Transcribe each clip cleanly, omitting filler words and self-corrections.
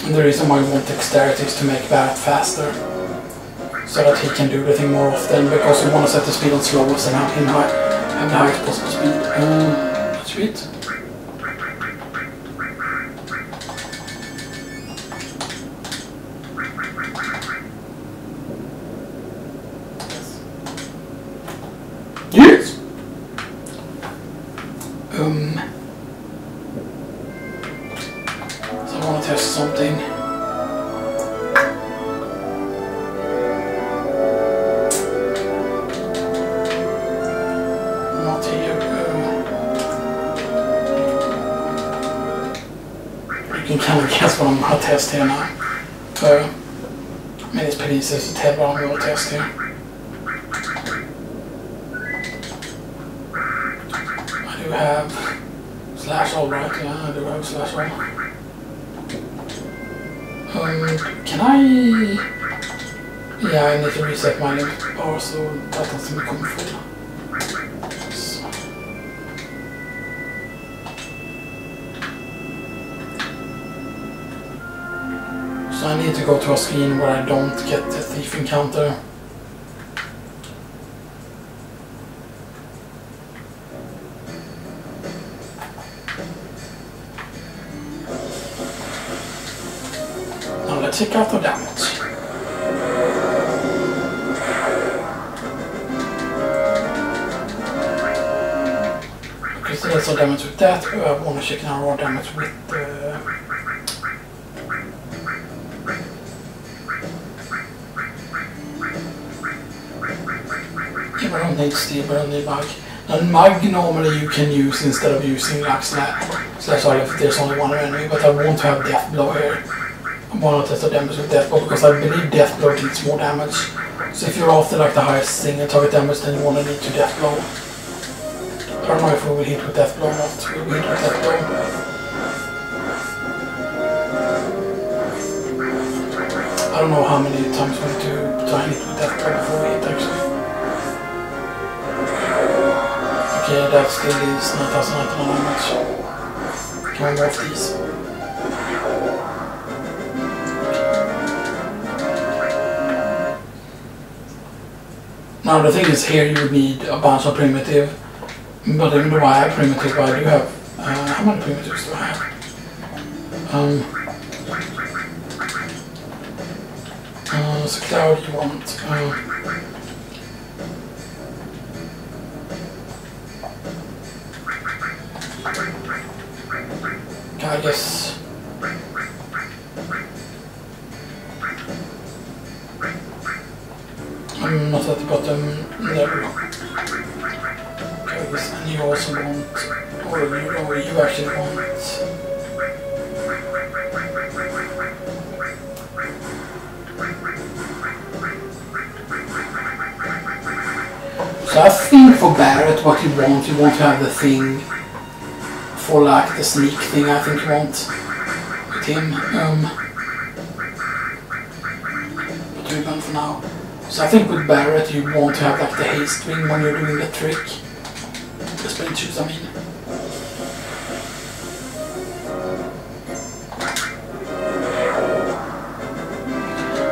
And the reason why we want dexterity is to make Barrett faster, so that he can do the thing more often, because we want to set the speed on slowest and have him have the highest possible speed. Sweet. Yes! So I want to test something. Not here. You can kind of guess what I'm going to test here now. I mean, it's pretty easy to tell what I'm going to test here. I do have slash all, right? Yeah, I do have slash all. Can I... Yeah, I need to reset my limit bar so that doesn't become full. So I need to go to a screen where I don't get the thief encounter. Now let's check out the damage. Okay, so that's all damage with that. I want to check now raw damage with I don't need steel, but I need mag. And mag normally you can use instead of using like slash R if there's only one enemy, but I want to have death blow here. I want to test the damage with death blow because I believe death blow deals more damage. So if you're after like the highest single target damage, then you want to need to death blow. I don't know if we will hit with death blow or not. We will hit with death blow. I don't know how many times we need to try and hit with death blow before we hit actually. Okay, that still is 9,900 damage. Can we morph these? Now the thing is here you would need a bunch of primitive, but even though I have primitive, I do have, how many primitives do I have? So Cloud you want, I guess I'm not at the bottom. There we go. Okay, and you also want, or you actually want. So I think for Barrett, what you want to have the thing. For like the sneak thing, I think you want with him. But we're done for now. So I think with Barrett you want to have like the haste ring when you're doing the trick. The sprint shoes, I mean.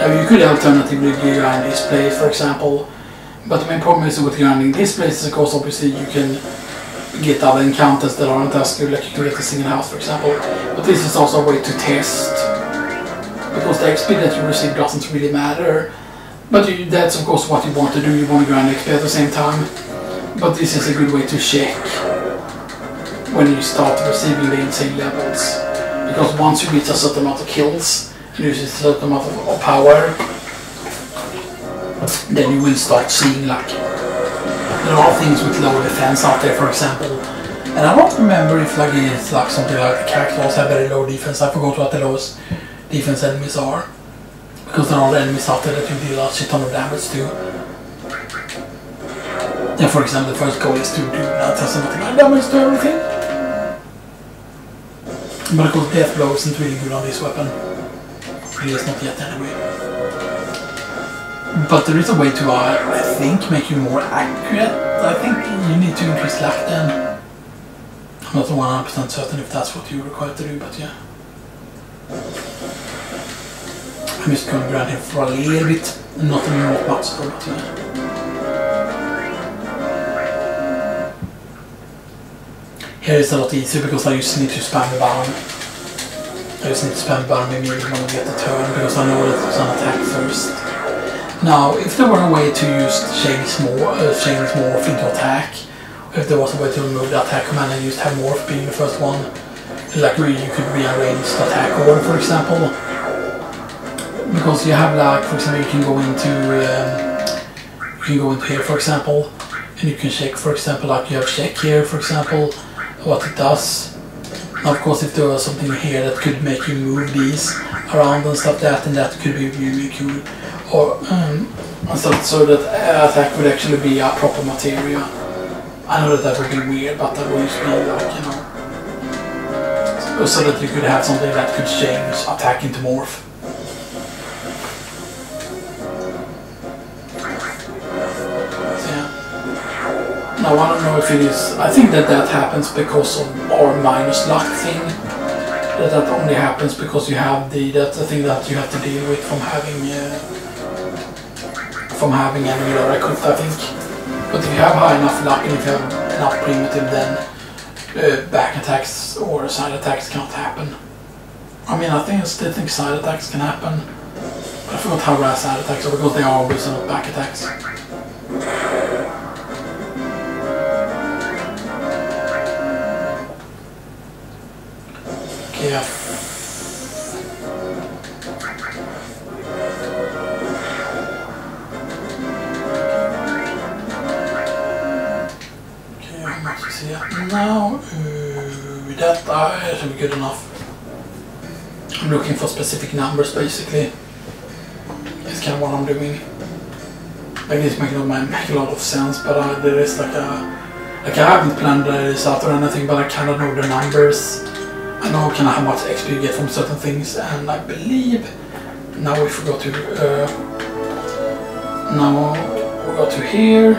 Now you could alternatively grind this place, for example. But the main problem is with grinding this place is of course obviously you can get other encounters that aren't as good, like you can get the single house for example, but this is also a way to test, because the XP that you receive doesn't really matter, but that's of course what you want to do, you want to grind XP at the same time, but this is a good way to check when you start receiving the insane levels, because once you reach a certain amount of kills, and you reach a certain amount of power, then you will start seeing like there are things with low defense out there, for example. And I don't remember if like it's like something like the characters have very low defense. I forgot what the lowest defense enemies are. Because there are enemies out there that you deal a shit ton of damage to. And for example, the first goal is to do not have something like damage to everything. But of course death blow isn't really good on this weapon. At least not yet anyway. But there is a way to, I think, make you more accurate. I think you need to increase luck then. I'm not 100% certain if that's what you require to do, but yeah. I'm just going to run here for a little bit, not much though. Here is a lot easier because I just need to spam the button. I just need to spam the button immediately when I get the turn because I know that it's an attack first. Now, if there were a way to use change morph into attack, if there was a way to remove the attack command and just have morph being the first one, like you could rearrange the attack order, for example. Because you have, like, for example, you can go into here, for example, and you can check, for example, like you have check here, for example, what it does. Now, of course, if there was something here that could make you move these around and stuff, then that could be really cool. Or so that attack would actually be a proper material. I know that would be weird, but that would just be like, you know, so that you could have something that could change attack into morph. So, yeah. Now I don't know if it is. I think that happens because of our minus luck thing. That only happens because you have that's the thing that you have to deal with from having enemy recruit, I think. But if you have high enough luck and if you have enough primitive, then back attacks or side attacks can't happen. I mean, I still think side attacks can happen, but I forgot how rare side attacks are because they are always not back attacks. Okay, yeah. Now, that should be good enough. I'm looking for specific numbers, basically. It's kind of what I'm doing. Like this might not make a lot of sense, but there is like I haven't planned this out or anything, but I kind of know the numbers. I know kind of how much XP you get from certain things, and I believe now if we go to here.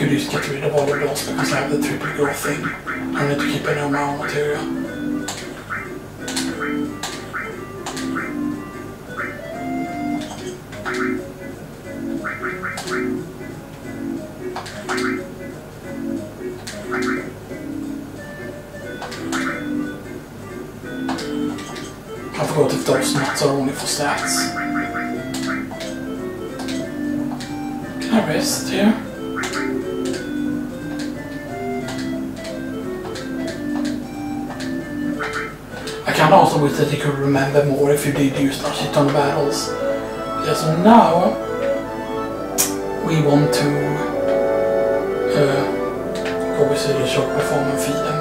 Just get rid of all of those because I have the triple growth thing. I need to keep any of my own material. I forgot if those nuts are only for stats. Can I rest here? I can also wish that you could remember more if you did use a shit ton of battles. Yeah, so now we want to go with the short perform and feed them.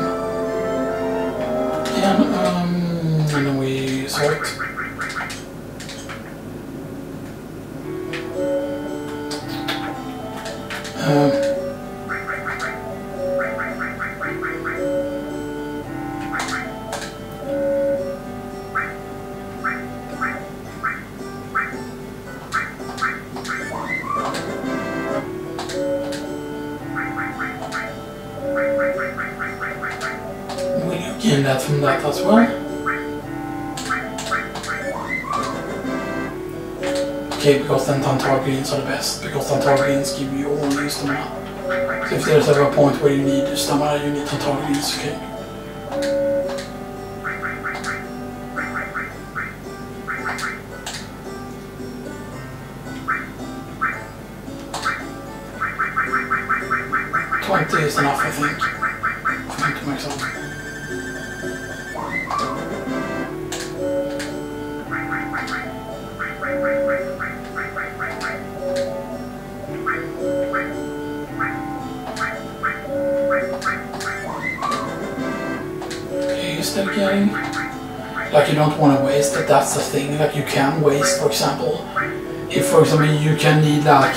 Again, and then we sort. Gain that from that as well. Okay, because then Tantar greens are the best, because Tantar greens give you only stamina. So if there's ever a point where you need stamina, you need Tantar greens, okay. Is enough, I think, for me to max out. Okay, is that getting? Like, you don't want to waste it, that's the thing. Like, you can waste, for example, if, for example, you can need, like,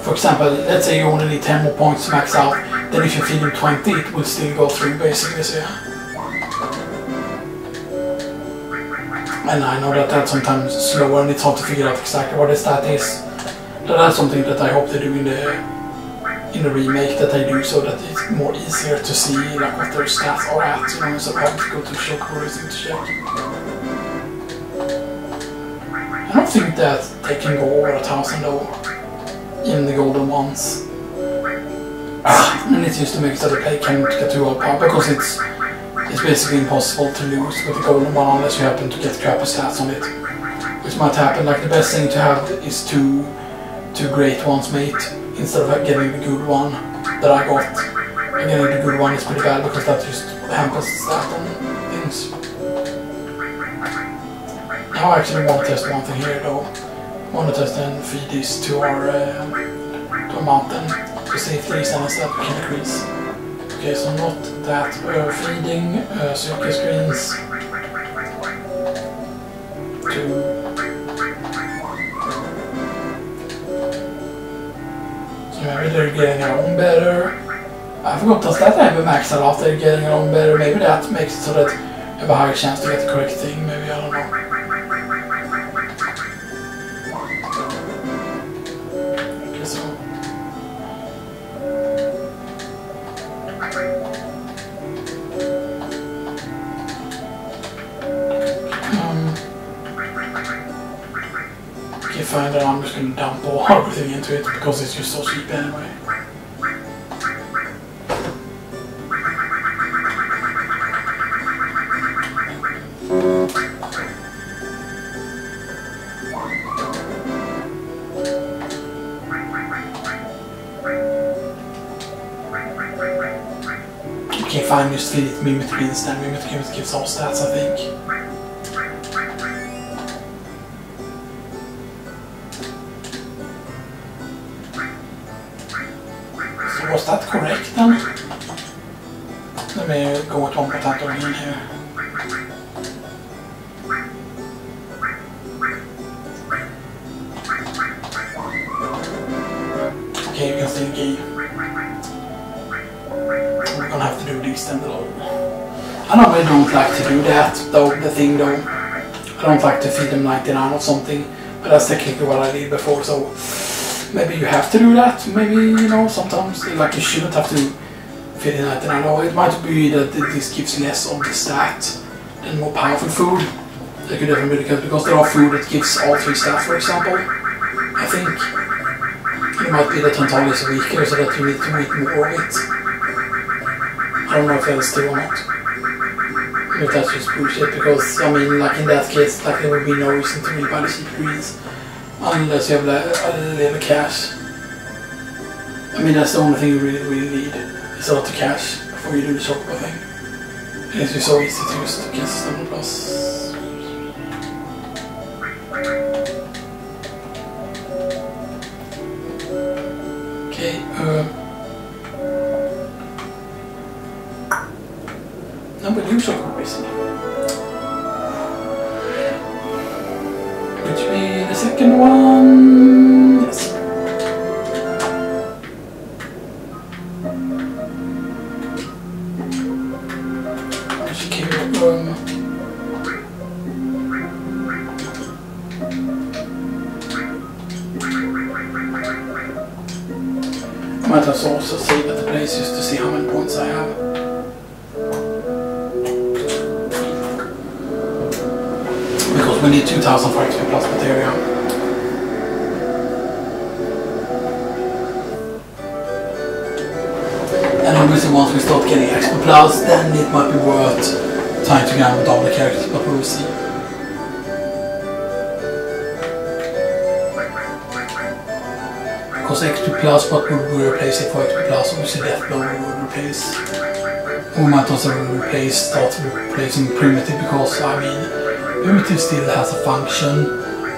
for example, let's say you only need 10 more points to max out, then if you feed him 20, it will still go through, basically, so yeah. And I know that that's sometimes slower and it's hard to figure out exactly what that is. But that's something that I hope to do in the in the remake that they do so that it's more easier to see like what their stats are at, you know, instead of having to go to check or everything to check. I don't think that they can go over 1,000 though, in the golden ones. And it's just to make sure the play can't get too overpowered, because it's basically impossible to lose with the golden one unless you happen to get crappy stats on it. Which might happen. Like the best thing to have is two great ones mate, instead of getting the good one that I got. And getting the good one is pretty bad because that just hampers the stat on things. Now I actually want to test one thing here though. I want to test and feed these to our mountain to see if there is any stat we can increase. Okay, so not that. Feeding circuit screens to. So maybe they're getting along better. I forgot that I have a max out they're getting along better. Maybe that makes it so that you have a higher chance to get the correct thing. Maybe, I don't know. Okay, so. Okay, fine, then I'm just going to dump all everything into it because it's just so cheap anyway. Okay, fine, just feed it mimicry instead. Mimicry gives all stats, I think. So was that correct then? Let me go with one potato in here. Okay, you can still gain. We're gonna have to do these then though. I normally don't like to do that though, the thing though. I don't like to feed them 99 or something, but that's technically what I did before, so maybe you have to do that, maybe, you know, sometimes, like you shouldn't have to feed it 99 or it might be that this gives less of the stat than more powerful food. That could definitely be the case, because there are food that gives all 3 stats, for example. I think it might be that Tantal is weaker, so that you need to make more of it. I don't know if that's true or not. But that's just bullshit, because, I mean, like in that case, like there would be no reason to really buy the cheap greens unless you have a little cash. I mean, that's the only thing you really need, is a lot of cash before you do the chocolate thing. And it's just so easy to use to get Stumble Plus. Okay, no, we do chocolate basically. Which be the second one? Yes. Which came up I might also save at the place just to see how many points I have. Because we need 2000 for XP plus material. And obviously once we start getting XP plus, then it might be worth trying to get double the characters, but we will see. Because XP plus, what would we replace it for XP plus? Obviously Death Blow we would replace. We might also start replacing Primitive, because I mean Primitive still has a function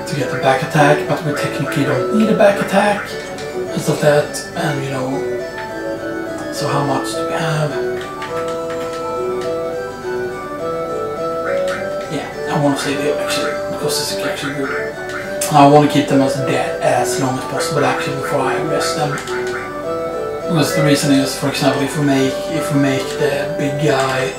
to get the back attack, but we technically don't need a back attack and stuff like that, and you know, so how much do we have? Yeah, I want to save it actually, because this is actually good. I want to keep them as dead as long as possible actually before I arrest them. Because the reason is, for example, if we make the big guy,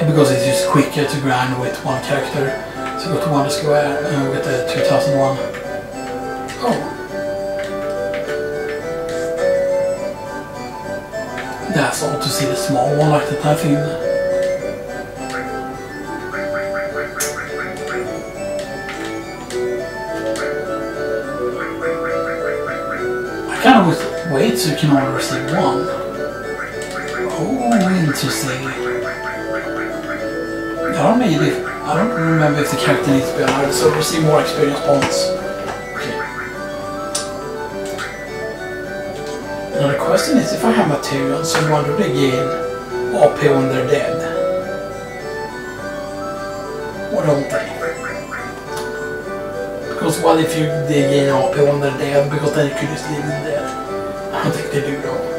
because it's just quicker to grind with one character. So go to Wonder Square and we get the 2001. Oh. That's all to see the small one like that, I think. I kind of would wait so you can only receive one. Oh, interesting. I don't remember if the character needs to be allowed, so receive more experience points. Okay. Now the question is, if I have materials, so why do they gain AP when they're dead? Or don't they? Because what if they gain AP when they're dead, because then you could just leave them dead. I don't think they do though.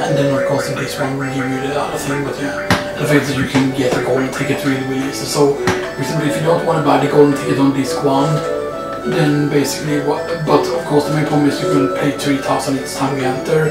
And then of course this one will give you the other thing, but yeah, the fact that you can get a golden ticket really easy. So for example, if you don't want to buy the golden ticket on disc 1, then basically but of course the main problem is you can pay 3,000 each time you enter,